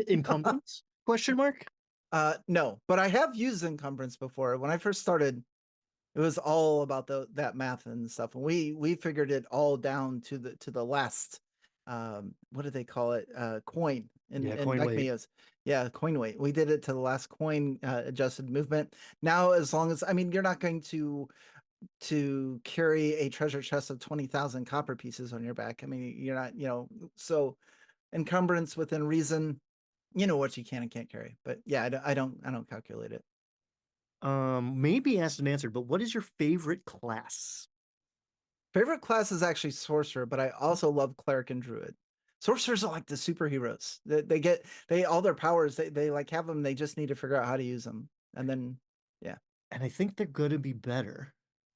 Encumbrance? Question mark? No, but I have used encumbrance before. When I first started, it was all about that math and stuff, and we figured it all down to the last what do they call it, coin Yeah, in coin weight. Mechmia's, yeah, coin weight. We did it to the last coin, adjusted movement. Now, as long as, I mean, you're not going to carry a treasure chest of 20,000 copper pieces on your back. I mean, you're not, so encumbrance within reason, you know what you can and can't carry. But yeah, I don't calculate it. Maybe asked and answered, but what is your favorite class? Favorite class is actually sorcerer, but I also love cleric and druid. Sorcerers are like the superheroes. They get they all their powers. They like have them. They just need to figure out how to use them. And then, yeah. And I think they're gonna be better.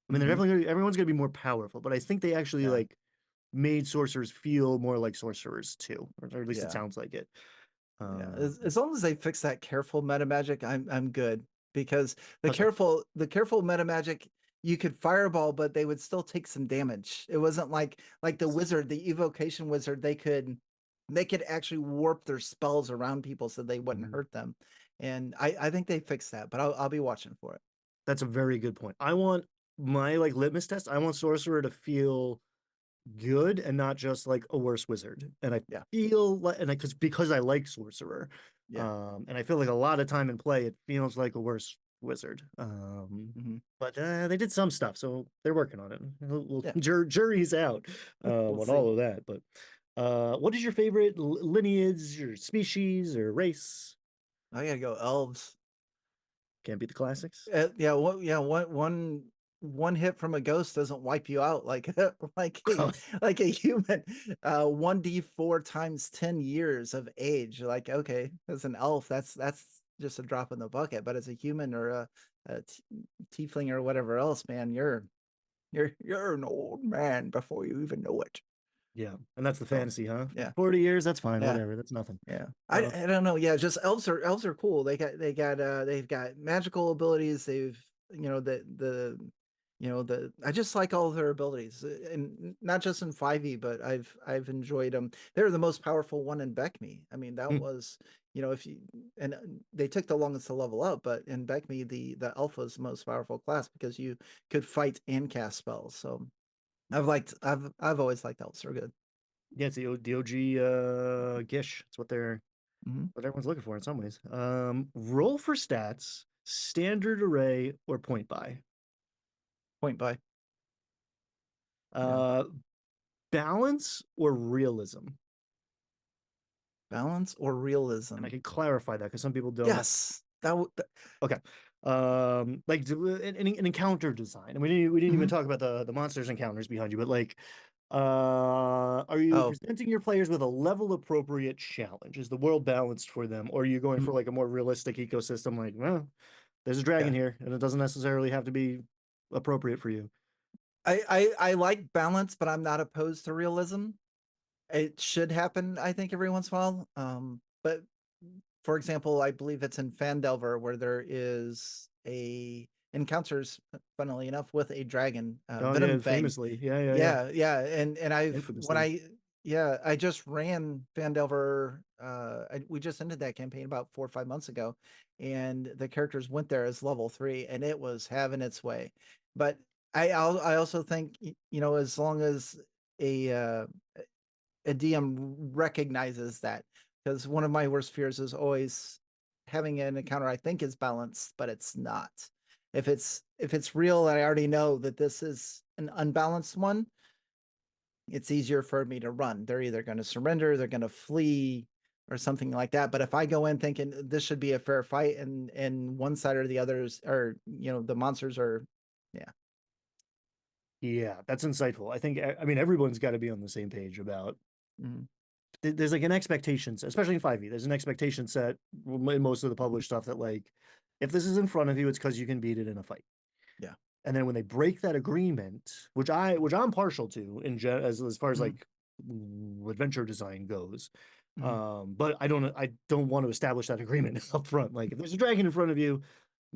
I mean, they're Hmm. definitely everyone's gonna be more powerful, but I think they actually Yeah. like made sorcerers feel more like sorcerers too, or at least it Yeah. sounds like it. Yeah. Um, As long as they fix that careful meta magic, I'm good. Because okay. the careful meta magic, you could fireball, but they would still take some damage. It wasn't like the wizard, the evocation wizard, they could actually warp their spells around people so they wouldn't Mhm. hurt them. And I think they fixed that, but I'll be watching for it. That's a very good point. I want my like litmus test. I want sorcerer to feel good and not just like a worse wizard. And I Yeah. feel like, and because I like sorcerer, Yeah. and I feel like a lot of time in play, it feels like a worse wizard. Hmm. But they did some stuff, so they're working on it. Yeah. Jury's out We'll on see. all of that. But what is your favorite lineage or species or race? I gotta go elves. Can't beat the classics. Yeah, one hit from a ghost doesn't wipe you out like like a like a human. 1d4 times 10 years of age. Like, okay, as an elf, that's just a drop in the bucket. But as a human or a tiefling or whatever else, man, you're an old man before you even know it. Yeah, and that's the So, fantasy, huh? yeah, 40 years, that's fine. yeah. Whatever, that's nothing. Yeah. I Uh, I don't know. Yeah, just elves are cool. They've got magical abilities. They've the I just like all of their abilities. And not just in 5e, but I've enjoyed them. They're the most powerful one in Beckme. I mean, that hmm, was, if you and they took the longest to level up, but in Beckme the alpha is the most powerful class because you could fight and cast spells. So I've always liked elves. They're good. yeah, it's the OG Gish. It's Hmm. what everyone's looking for in some ways. Roll for stats, standard array, or point buy. Point by. Yeah. Uh, balance or realism. Balance or And realism? I can clarify that because some people don't. Yes. Okay. Like an encounter design. And we didn't even Mhm. talk about the monsters encounters behind you, but like are you Oh, presenting your players with a level appropriate challenge? Is the world balanced for them, or are you going for mhm. like a more realistic ecosystem? Like, well, there's a dragon Yeah. here, and it doesn't necessarily have to be appropriate for you. I like balance, but I'm not opposed to realism. It should happen, I think, every once in a while. But for example, I believe it's in Fandelver where there is a encounters, funnily enough, with a dragon, Oh Venom yeah, Fang. famously, yeah, Yeah, yeah, and I've when infamously. I yeah, I just ran Fandelver. We just ended that campaign about 4 or 5 months ago, and the characters went there as level 3, and it was having its way. But I also think as long as a uh, a DM recognizes that, because one of my worst fears is always having an encounter I think is balanced, but it's not. If it's real and I already know that this is an unbalanced one, it's easier for me to run. They're either going to surrender, they're going to flee, or something like that. But if I go in thinking this should be a fair fight, and one side or the others, or the monsters are, yeah, Yeah, that's insightful. I think I mean everyone's got to be on the same page about mhm, there's like an expectation, especially in 5e. There's an expectation set in most of the mhm, published stuff that like if this is in front of you, it's because you can beat it in a fight. yeah, And then when they break that agreement, which I'm partial to as far as mhm, like adventure design goes, mhm, but I don't want to establish that agreement up front. Like if there's a dragon in front of you,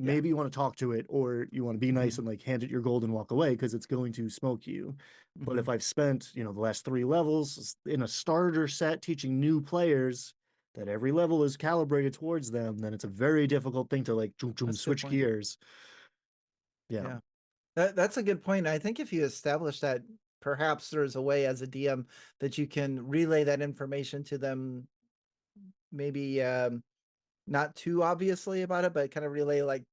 yeah, maybe you want to talk to it, or you want to be nice mhm, and like hand it your gold and walk away because it's going to smoke you. But mhm, if I've spent the last 3 levels in a starter set teaching new players that every level is calibrated towards them, then it's a very difficult thing to like that's a good switch point. gears. Yeah. Yeah. That's a good point. I think if you establish that, perhaps there's a way as a DM that you can relay that information to them, maybe not too obviously about it, but kind of relay like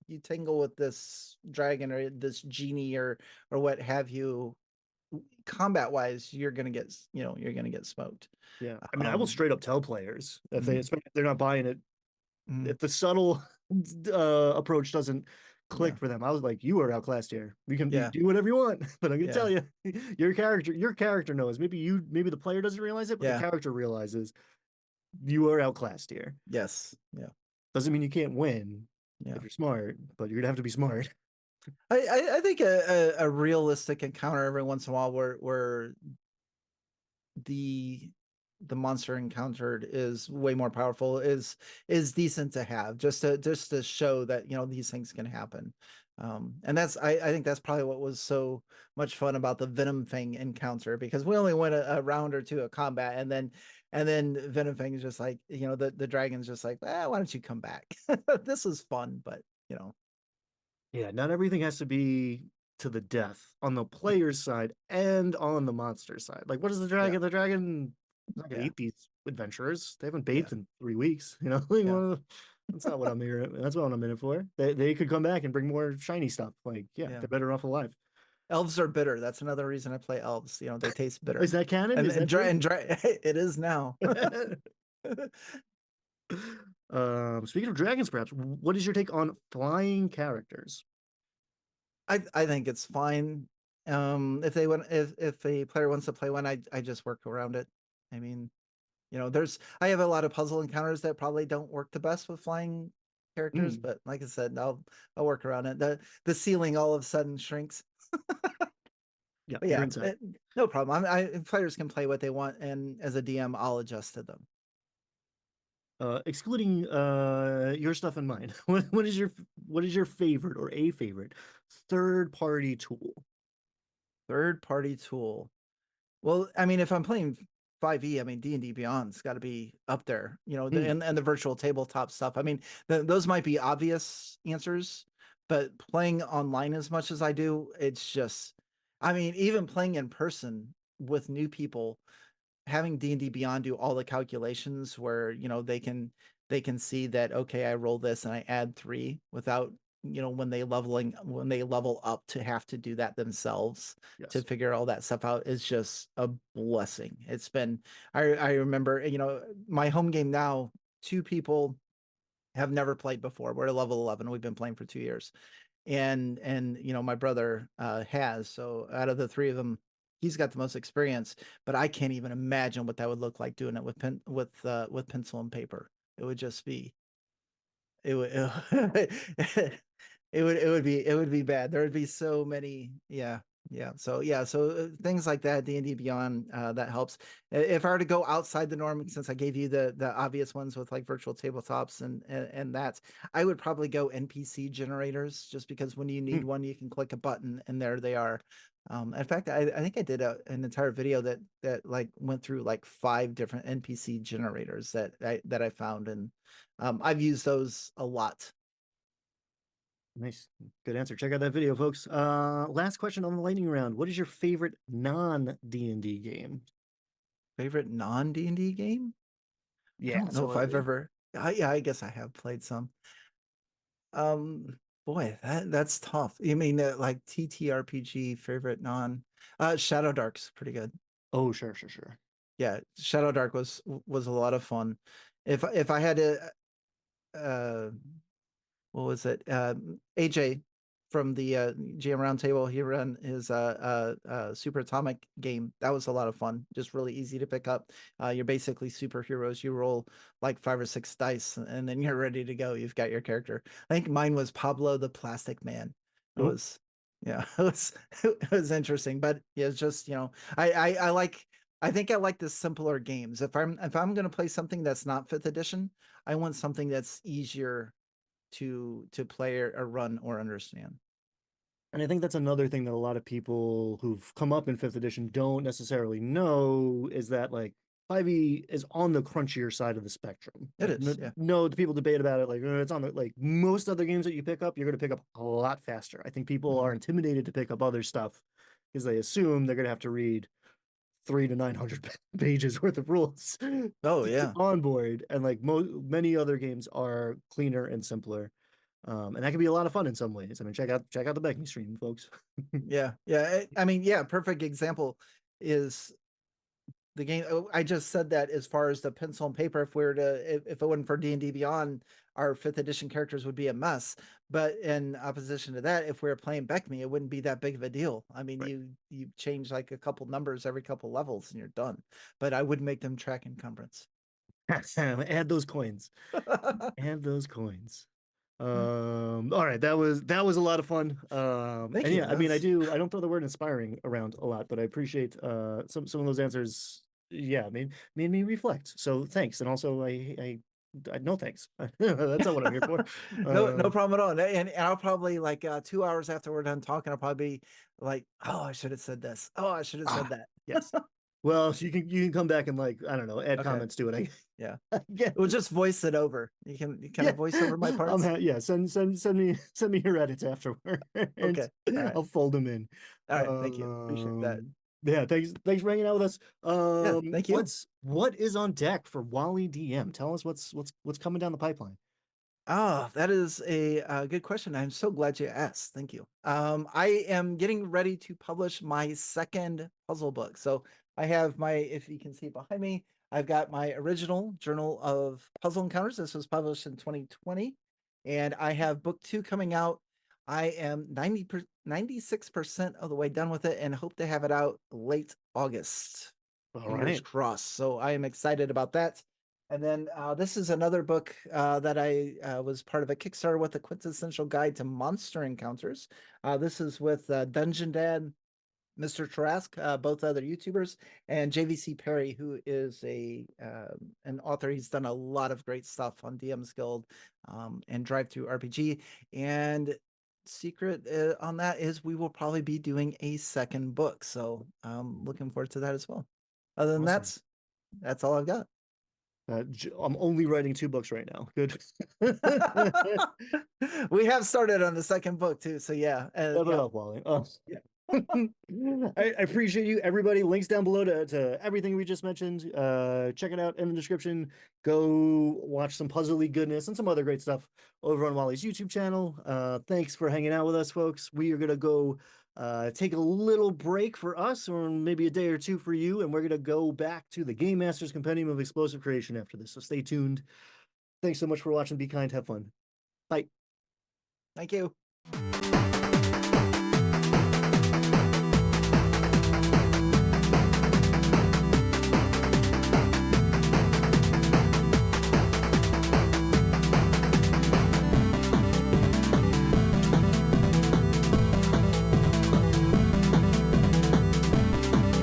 you tangle with this dragon or this genie or what have you. Combat wise, you're gonna get smoked. Yeah, I mean, I will Um, straight up tell players if mhm, especially if they're not buying it, mhm, if the subtle approach doesn't click yeah, for them. I was like, you are outclassed here. You can yeah, do whatever you want, but I'm gonna yeah, tell you, your character knows. Maybe the player doesn't realize it, but the yeah, character realizes you are outclassed here. yes, yeah, Doesn't mean you can't win yeah. if you're smart, but you're gonna have to be smart. I think a realistic encounter every once in a while where the the monster encountered is way more powerful is decent to have, just to show that these things can happen. And I think that's probably what was so much fun about the Venom Fang encounter, because we only went a round or two of combat, and then Venom Fang is just like, the dragon's just like, why don't you come back? This is fun, but you know Yeah, not everything has to be to the death on the player's side and on the monster side. Like, what is the yeah, dragon? The dragon is not going to yeah, eat these adventurers. They haven't yeah, bathed in 3 weeks. Like, yeah, well, that's not what I'm here. That's what I'm in it for. They could come back and bring more shiny stuff. Like, yeah, yeah. they're better off alive. Elves are bitter. That's another reason I play elves. They taste Is bitter. that canon? And Is and that dry true? and dry it is now. Speaking of dragons, perhaps, what is your take on flying characters? I think it's fine. If a player wants to play one, I just work around it. I mean, I have a lot of puzzle encounters that probably don't work the best with flying characters, Mm, but like I said, I'll work around it. The ceiling all of a sudden shrinks. yeah, But you're yeah, inside. no problem. Players can play what they want, and as a DM, I'll adjust to them. Excluding your stuff and mine, what is your favorite or a favorite third party tool? Third party tool. Well, I mean, if I'm playing 5e, I mean D&D Beyond's got to be up there, Hmm, and the virtual tabletop stuff. I mean, those might be obvious answers, but playing online as much as I do, it's just, I mean, even playing in person with new people, having D&D Beyond do all the calculations where, they can see that, okay, I roll this and I add 3 without, when they level up to have to do that themselves to yes. figure all that stuff out is just a blessing. It's been I remember, my home game now, 2 people have never played before. We're at level 11. We've been playing for 2 years, and you know, my brother has. So out of the three of them, he's got the most experience. But I can't even imagine what that would look like doing it with pencil and paper. It would just be it would it would be bad. There would be so many, so things like that, D&D Beyond, that helps. If I were to go outside the norm, since I gave you the obvious ones with like virtual tabletops and that, I would probably go NPC generators, just because when you need one, you can click a button and there they are. In fact, I think I did an entire video that like went through like 5 different NPC generators that I found, and I've used those a lot. Nice. Good answer. Check out that video, folks. Last question on the lightning round. What is your favorite non-D&D game? Favorite non D&D game? I Yeah, don't know so if I've ever. Yeah, I guess I have played some. Boy, that's tough. You mean like TTRPG favorite non? Shadow Dark's pretty good. oh, sure, sure, sure. Yeah, Shadow Dark was a lot of fun. If I had to, what was it? AJ from the GM Roundtable, he ran his Super Atomic game. That was a lot of fun. Just really easy to pick up. You're basically superheroes. You roll like 5 or 6 dice, and then you're ready to go. You've got your character. I think mine was Pablo the Plastic Man. It Oh, was, yeah, it was interesting, but yeah, it's just, I like. I think I like the simpler games. If I'm going to play something that's not fifth edition, I want something that's easier to play or run or understand. and I think that's another thing that a lot of people who've come up in fifth edition don't necessarily know is that like 5e is on the crunchier side of the spectrum. It Like is, yeah. no, the people debate about it like it's on the like most other games that you pick up, you're going to pick up a lot faster. I think people Mhm. are intimidated to pick up other stuff because they assume they're going to have to read 3 to 900 pages worth of rules Oh to yeah, onboard, and like many other games are cleaner and simpler, and that can be a lot of fun in some ways. I mean, check out the Becky stream, folks. yeah. I mean, yeah. Perfect example is the game. I just said that as far as the pencil and paper. If we were to, if it wasn't for D&D Beyond, our fifth edition characters would be a mess. But in opposition to that, if we were playing Beckme, it wouldn't be that big of a deal. I mean, Right. you change like a couple numbers every couple levels and you're done. But I would make them track encumbrance. Add those coins. Add those coins. All right, that was a lot of fun. Thank And you. yeah, I mean, I don't throw the word inspiring around a lot, but I appreciate some of those answers. Yeah, made me reflect. So thanks. And also I no thanks. That's not what I'm here for. No Um problem at all. And I'll probably like 2 hours after we're done talking, I'll probably be like, oh, I should have said this. Oh, I should have said ah that. yes. Well, you can come back and like, I don't know, add Okay. comments to it. Yeah. I guess. We'll just voice it over. Can I Yeah. voice over my parts? Yeah, send me your edits afterward. Okay. All right. I'll fold them in. All right. Thank you. Appreciate that. Yeah, thanks for hanging out with us. Yeah. Thank you. What is on deck for Wally DM? Tell us what's coming down the pipeline. Oh, that is a good question. I'm so glad you asked. Thank you. I am getting ready to publish my second puzzle book. So I have my, if you can see behind me, I've got my original Journal of Puzzle Encounters. This was published in 2020, and I have book 2 coming out. I am 96% of the way done with it and hope to have it out late August. All Fingers right. crossed. So I am excited about that. And then this is another book that I was part of a Kickstarter with, a quintessential guide to monster encounters. This is with Dungeon Dad, Mr. Trask, both other YouTubers, and JVC Perry, who is an author. He's done a lot of great stuff on DM's Guild and Drive Through RPG. And secret on that is we will probably be doing a second book. So looking forward to that as well. Other than Awesome. that's all I've got. I'm only writing 2 books right now. Good. We have started on the second book too, so yeah, Step it yeah, up, Wally. Oh. yeah. I appreciate you, everybody. Links down below to everything we just mentioned. Check it out in the description. Go watch some puzzly goodness and some other great stuff over on Wally's YouTube channel. Thanks for hanging out with us, folks. We are gonna go take a little break for us, or maybe a day or two for you, and we're gonna go back to the Game Master's Compendium of Explosive Creation after this. So stay tuned. Thanks so much for watching. Be kind, have fun. Bye. Thank you.